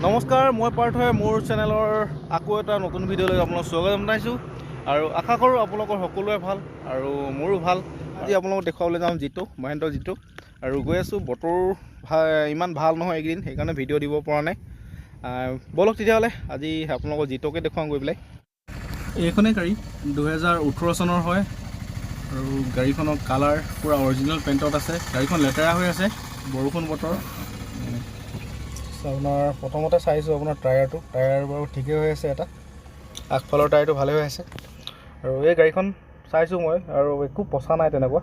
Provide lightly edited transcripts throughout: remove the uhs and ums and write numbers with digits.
নমস্কাৰ, মই পাৰ্থই মোৰ চেনেলৰ আকৌ এটা নতুন ভিডিঅ'লৈ আপোনালোকক স্বাগত জনাইছোঁ আৰু আশা কৰোঁ আপোনালোকৰ সকলোৱে ভাল আৰু মোৰো ভাল। আজি আপোনালোকক দেখুৱাবলৈ যাম জিটো মহেন্দ্ৰ জিটো আৰু গৈ আছোঁ। বতৰ ইমান ভাল নহয় এইকেইদিন, সেইকাৰণে ভিডিঅ' দিব পৰা নাই। ব'লক তেতিয়াহ'লে আজি আপোনালোকৰ জিটোকে দেখুৱাওঁ গৈ পেলাই। এইখনেই গাড়ী 2018 চনৰ হয় আৰু গাড়ীখনৰ কালাৰ পূৰা অৰিজিনেল পেইণ্টত আছে। গাড়ীখন লেতেৰা হৈ আছে, বৰষুণ বতৰ। আপোনাৰ প্ৰথমতে চাইছোঁ আপোনাৰ টায়াৰ বাৰু ঠিকেই হৈ আছে, এটা আগফালৰ টায়াৰটো ভালেই হৈ আছে আৰু এই গাড়ীখন চাইছোঁ মই আৰু একো পচা নাই তেনেকুৱা।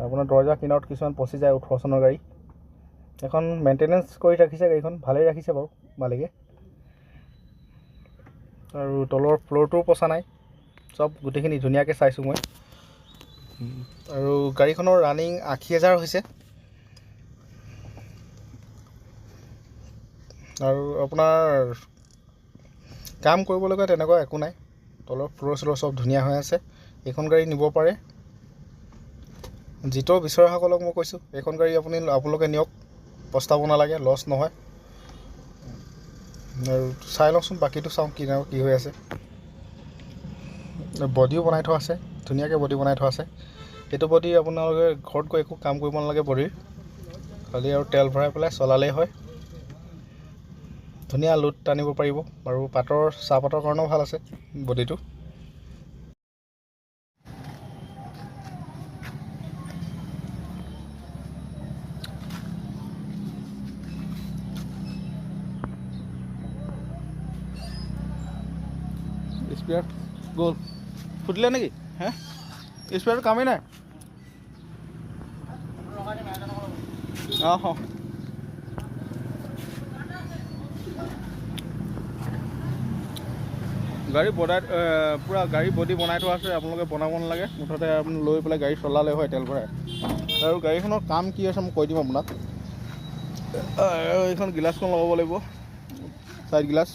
আপোনাৰ দৰ্জা কিনাৰত কিছুমান পচি যায়, 18 চনৰ গাড়ী। এখন মেইনটেনেঞ্চ কৰি ৰাখিছে, গাড়ীখন ভালেই ৰাখিছে বাৰু মালিকে। আৰু তলৰ ফ্ল'ৰটোও পচা নাই, চব গোটেইখিনি ধুনীয়াকৈ চাইছোঁ মই। আৰু গাড়ীখনৰ ৰানিং 80,000 হৈছে। আৰু আপোনাৰ কাম কৰিবলগীয়া তেনেকুৱা একো নাই, তলৰ ফ্ল'ৰ চব ধুনীয়া হৈ আছে। এইখন গাড়ী নিব পাৰে। জিটো বিচৰাসকলক মই কৈছোঁ, এইখন গাড়ী আপোনালোকে নিয়ক, পস্তাব নালাগে, লছ নহয়। আৰু চাই লওকচোন, বাকীটো চাওঁ কি হৈ আছে। বডিও বনাই থোৱা আছে, ধুনীয়াকৈ বডি বনাই থোৱা আছে। এইটো বডি আপোনালোকে ঘৰত গৈ একো কাম কৰিব নালাগে বডিৰ, খালি আৰু তেল ভৰাই পেলাই চলালেই হয়। ধুনীয়া লোড টানিব পাৰিব আৰু চাহপাতৰ কাৰণেও ভাল আছে বডিটো। স্পেয়াৰ গ'ল, ফুটিলে নেকি? হে, স্পেয়াৰটো কামেই নাই। অঁ, গাড়ী পূৰা গাড়ী বডি বনাই থোৱা আছে, আপোনালোকে বনাব নালাগে। মুঠতে আপুনি লৈ পেলাই গাড়ী চলালে হয় তেল ভৰাই। আৰু গাড়ীখনৰ কাম কি আছে মই কৈ দিম আপোনাক। এইখন গিলাচখন লগাব লাগিব, চাইড গিলাচ।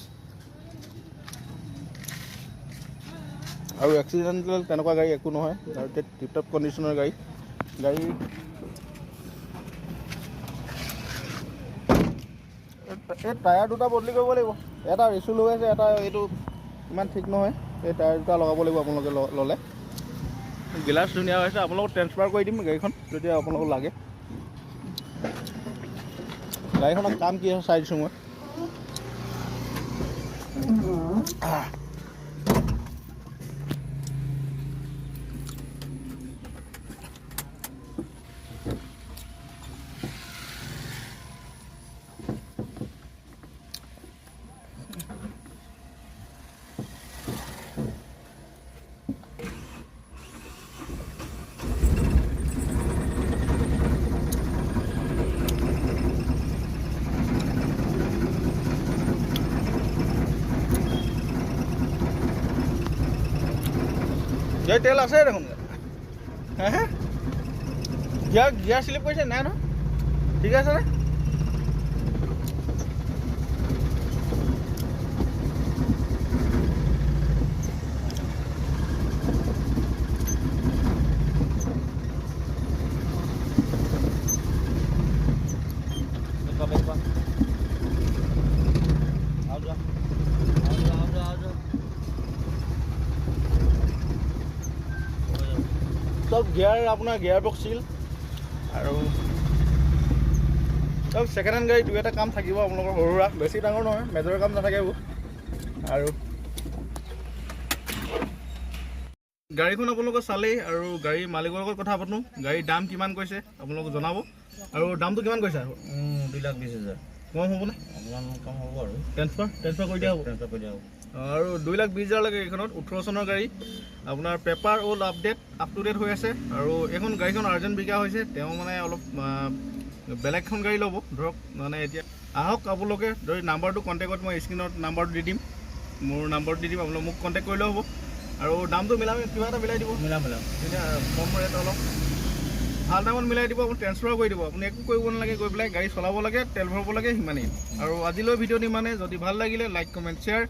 আৰু এক্সিডেণ্টেল তেনেকুৱা গাড়ী একো নহয়, আৰু টিপটপ কণ্ডিশ্যনৰ গাড়ী। এই টায়াৰ দুটা বদলি কৰিব লাগিব, এটা ৰিচু লৈ আছে, এটা এইটো ইমান ঠিক নহয়। এই টায়াৰ দুটা লগাব লাগিব আপোনালোকে ল'লে। গিলাচ ধুনীয়া হৈছে, আপোনালোকক ট্ৰেন্সফাৰ কৰি দিম গাড়ীখন যদি আপোনালোকক লাগে। গাড়ীখনৰ কাম কি আছে চাই দিছোঁ মই। এই তেল আছে দেখোন। হে, গিয়াৰ শ্লিপ কৰিছে নাই নহয়, ঠিক আছে নে? চব আপোনাৰ গিয়াৰ বক্স চিল আৰু চব ছেকেণ্ড হেণ্ড গাড়ী। দুই এটা কাম থাকিব আপোনালোকৰ, সৰু সুৰা, বেছি ডাঙৰ নহয়, মেজৰ কাম নাথাকে এইবোৰ। আৰু গাড়ীখন আপোনালোকে চালেই, আৰু গাড়ী মালিকৰ লগত কথা পাতোঁ, গাড়ীৰ দাম কিমান কৈছে আপোনালোকে জনাব। আৰু দামটো কিমান কৈছে? 2,20,000 কম হ'বনে? অকণমান কম হ'ব আৰু ট্ৰেন্সফাৰ কৰি দিয়া হ'ব। আৰু 2,20,000 লাগে এইখনত। 18 চনৰ গাড়ী, আপোনাৰ paper all up to date হৈ আছে। আৰু এইখন গাড়ীখন আৰ্জেণ্ট বিকা হৈছে, তেওঁ মানে অলপ বেলেগখন গাড়ী ল'ব ধৰক। মানে এতিয়া আহক আপোনালোকে, যদি নাম্বাৰটো কণ্টেক্টত মই স্ক্ৰীণত নাম্বাৰটো দি দিম, মোৰ নাম্বাৰটো দি দিম, আপোনালোকে মোক কণ্টেক্ট কৰিলেও হ'ব। আৰু দামটো কিবা এটা মিলাই দিব, তেতিয়া কম ৰেট অলপ ভাল দামত মিলাই দিব। আপুনি ট্ৰেন্সফাৰ কৰি দিব, আপুনি একো কৰিব নালাগে, গৈ পেলাই গাড়ী চলাব লাগে, তেল ভৰাব লাগে, সিমানেই। আৰু আজিলৈ ভিডিঅ'টো ইমানেই। যদি ভাল লাগিলে like, comment, share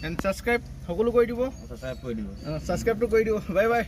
and subscribe সকলো কৰি দিব। ছাবস্ক্ৰাইবটো কৰি দিব। Bye bye.